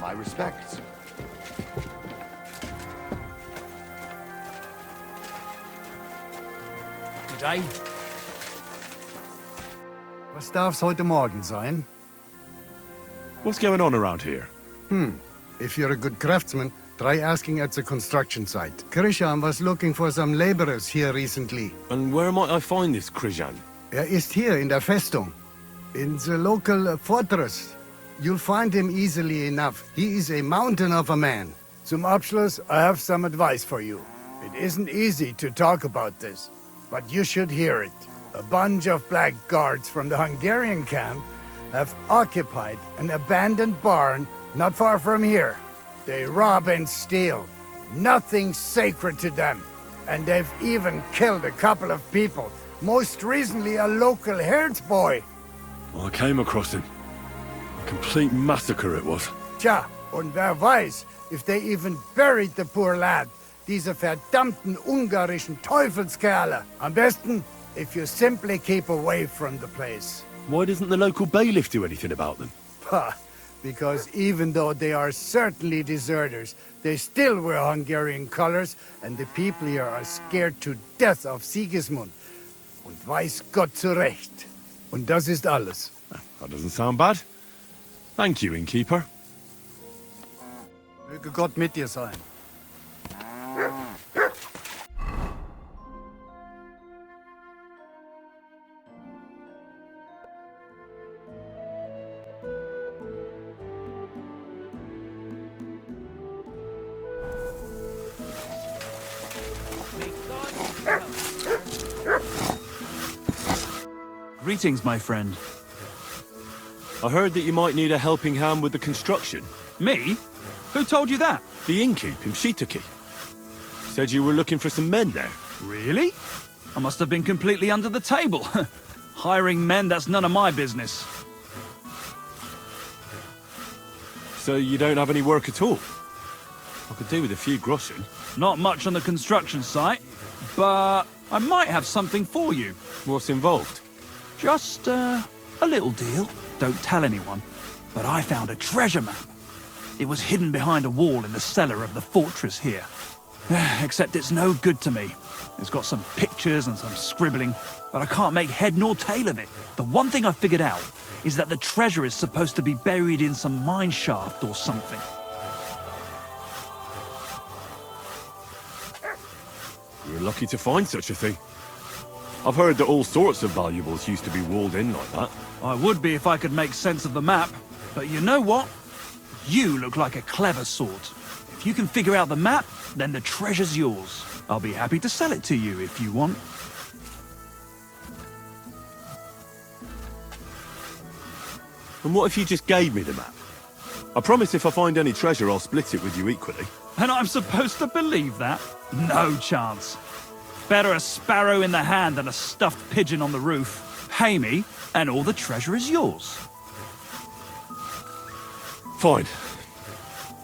My respects. Today? Was darf's heute Morgen sein? What's going on around here? If you're a good craftsman, try asking at the construction site. Krishan was looking for some laborers here recently. And where might I find this Krijan? Ist hier in der Festung. In the local fortress. You'll find him easily enough. He is a mountain of a man. Zum Abschluss, I have some advice for you. It isn't easy to talk about this, but you should hear it. A bunch of black guards from the Hungarian camp have occupied an abandoned barn not far from here. They rob and steal. Nothing sacred to them. And they've even killed a couple of people. Most recently, a local herds boy. I came across him. A complete massacre it was. Tja, und wer weiß, if they even buried the poor lad. Diese verdammten ungarischen Teufelskerle. Am besten, if you simply keep away from the place. Why doesn't the local bailiff do anything about them? Ha! Because even though they are certainly deserters, they still wear Hungarian colors, and the people here are scared to death of Sigismund. Und weiß Gott zurecht. Und das ist alles. That doesn't sound bad. Thank you, innkeeper. Möge Gott mit dir sein. Greetings, my friend. I heard that you might need a helping hand with the construction. Me? Who told you that? The innkeep in Shitaki. Said you were looking for some men there. Really? I must have been completely under the table. Hiring men, that's none of my business. So you don't have any work at all? I could do with a few groschen. Not much on the construction site, but I might have something for you. What's involved? Just, a little deal. Don't tell anyone. But I found a treasure map. It was hidden behind a wall in the cellar of the fortress here. Except it's no good to me. It's got some pictures and some scribbling, but I can't make head nor tail of it. The one thing I figured out is that the treasure is supposed to be buried in some mine shaft or something. You're lucky to find such a thing. I've heard that all sorts of valuables used to be walled in like that. I would be if I could make sense of the map, but you know what? You look like a clever sort. If you can figure out the map, then the treasure's yours. I'll be happy to sell it to you if you want. And what if you just gave me the map? I promise if I find any treasure, I'll split it with you equally. And I'm supposed to believe that? No chance. Better a sparrow in the hand than a stuffed pigeon on the roof. Pay me, and all the treasure is yours. Fine.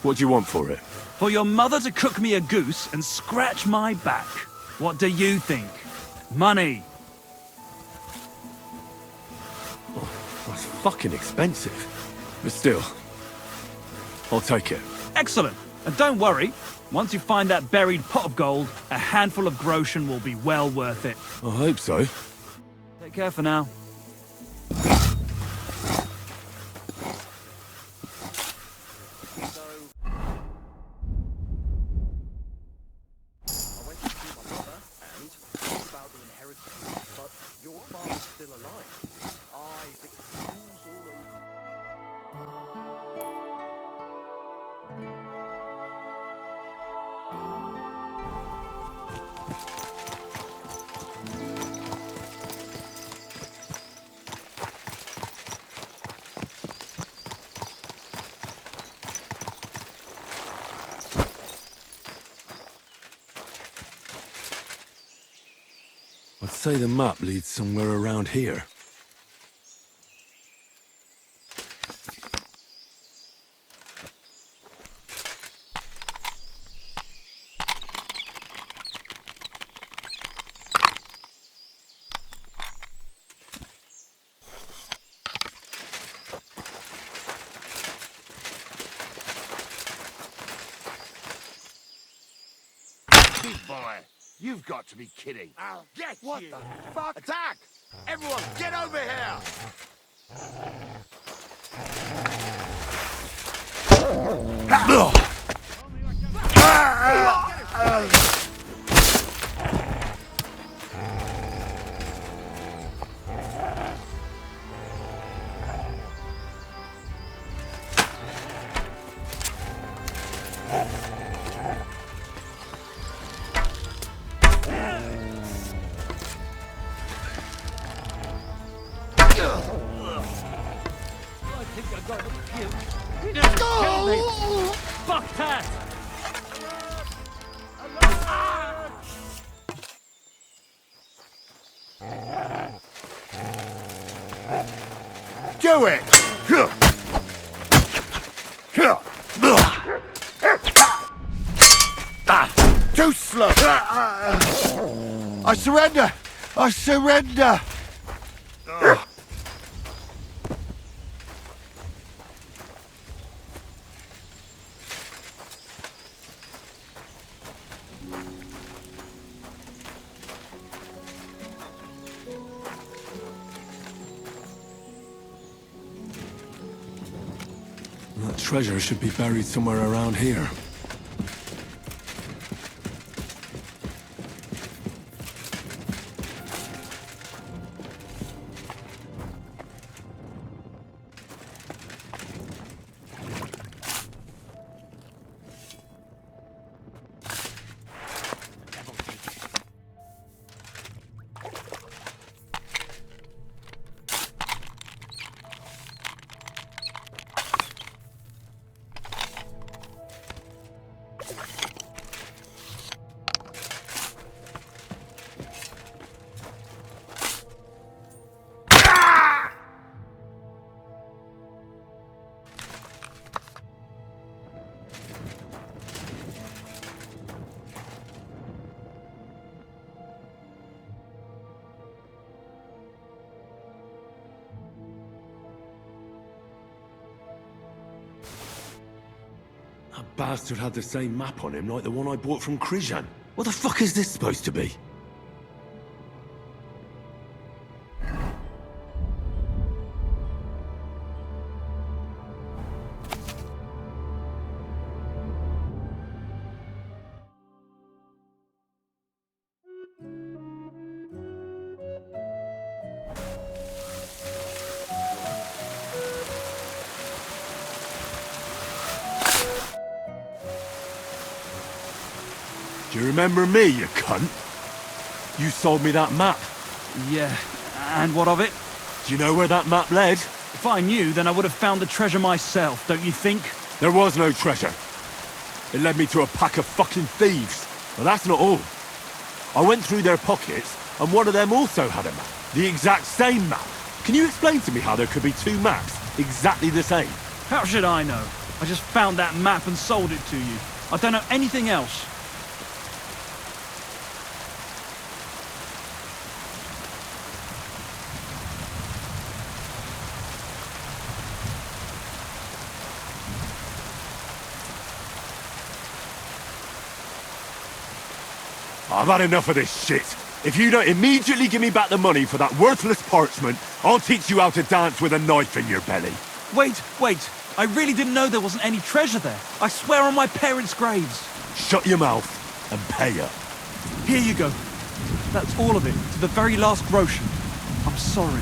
What do you want for it? For your mother to cook me a goose and scratch my back. What do you think? Money. Oh, that's fucking expensive. But still, I'll take it. Excellent. And don't worry, once you find that buried pot of gold, a handful of groschen will be well worth it. I hope so. Take care for now. I'd say the map leads somewhere around here. Big boy, you've got to be kidding. I'll get What you. the fuck? Attack! Everyone, get over here! I think I got him killed. He didn't kill me! Fuck that! Do it! Too slow! I surrender! I surrender! That treasure should be buried somewhere around here. That bastard had the same map on him like the one I bought from Krijan. What the fuck is this supposed to be? Do you remember me, you cunt? You sold me that map. Yeah, and what of it? Do you know where that map led? If I knew, then I would have found the treasure myself, don't you think? There was no treasure. It led me to a pack of fucking thieves. But that's not all. I went through their pockets, and one of them also had a map. The exact same map. Can you explain to me how there could be two maps exactly the same? How should I know? I just found that map and sold it to you. I don't know anything else. I've had enough of this shit. If you don't immediately give me back the money for that worthless parchment, I'll teach you how to dance with a knife in your belly. Wait. I really didn't know there wasn't any treasure there. I swear on my parents' graves. Shut your mouth and pay up. Here you go. That's all of it, to the very last groschen. I'm sorry.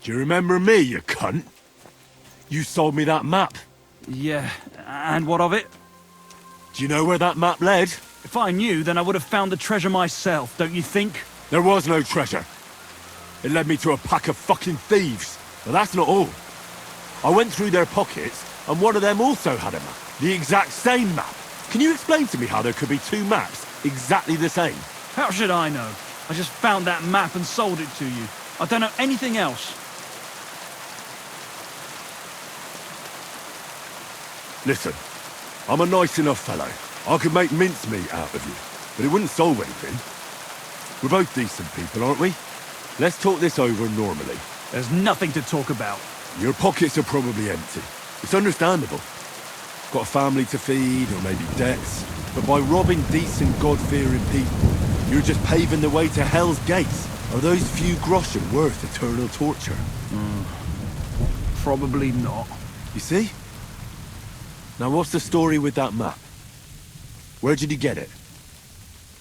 Do you remember me, you cunt? You sold me that map. Yeah, and what of it? Do you know where that map led? If I knew, then I would have found the treasure myself, don't you think? There was no treasure. It led me to a pack of fucking thieves. But that's not all. I went through their pockets, and one of them also had a map. The exact same map. Can you explain to me how there could be two maps exactly the same? How should I know? I just found that map and sold it to you. I don't know anything else. Listen, I'm a nice enough fellow. I could make mincemeat out of you, but it wouldn't solve anything. We're both decent people, aren't we? Let's talk this over normally. There's nothing to talk about. Your pockets are probably empty. It's understandable. Got a family to feed, or maybe debts. But by robbing decent, God-fearing people, you're just paving the way to Hell's Gates. Are those few groschen worth eternal torture? Probably not. You see? Now what's the story with that map? Where did you get it?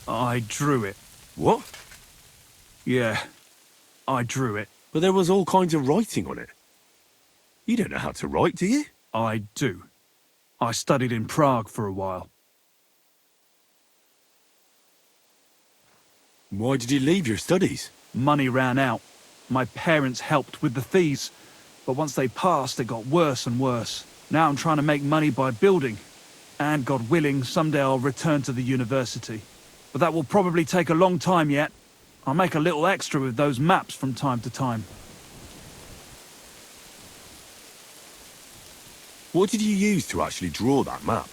I drew it. What? Yeah, I drew it. But there was all kinds of writing on it. You don't know how to write, do you? I do. I studied in Prague for a while. Why did you leave your studies? Money ran out. My parents helped with the fees. But once they passed, it got worse and worse. Now I'm trying to make money by building. And God willing, someday I'll return to the university. But that will probably take a long time yet. I'll make a little extra with those maps from time to time. What did you use to actually draw that map?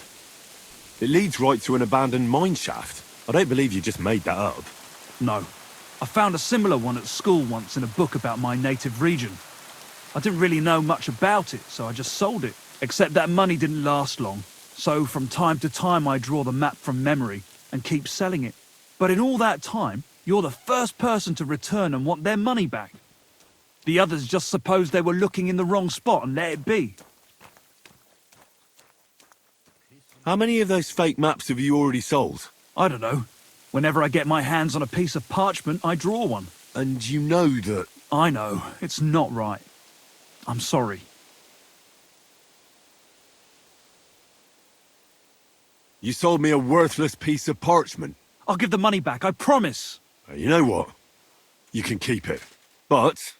It leads right to an abandoned mine shaft. I don't believe you just made that up. No. I found a similar one at school once in a book about my native region. I didn't really know much about it, so I just sold it. Except that money didn't last long. So from time to time I draw the map from memory and keep selling it. But in all that time, you're the first person to return and want their money back. The others just supposed they were looking in the wrong spot and let it be. How many of those fake maps have you already sold? I don't know. Whenever I get my hands on a piece of parchment, I draw one. And you know that... I know. It's not right. I'm sorry. You sold me a worthless piece of parchment. I'll give the money back, I promise. You know what? You can keep it. But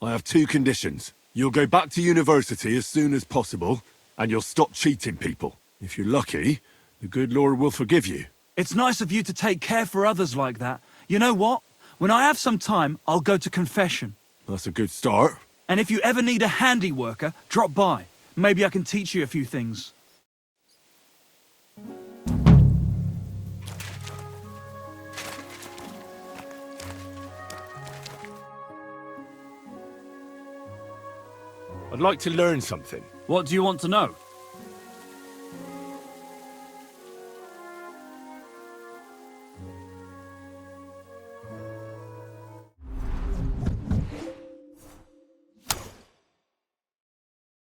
I have two conditions. You'll go back to university as soon as possible, and you'll stop cheating people. If you're lucky, the good Lord will forgive you. It's nice of you to take care for others like that. You know what? When I have some time, I'll go to confession. That's a good start. And if you ever need a handy worker, drop by. Maybe I can teach you a few things. I'd like to learn something. What do you want to know?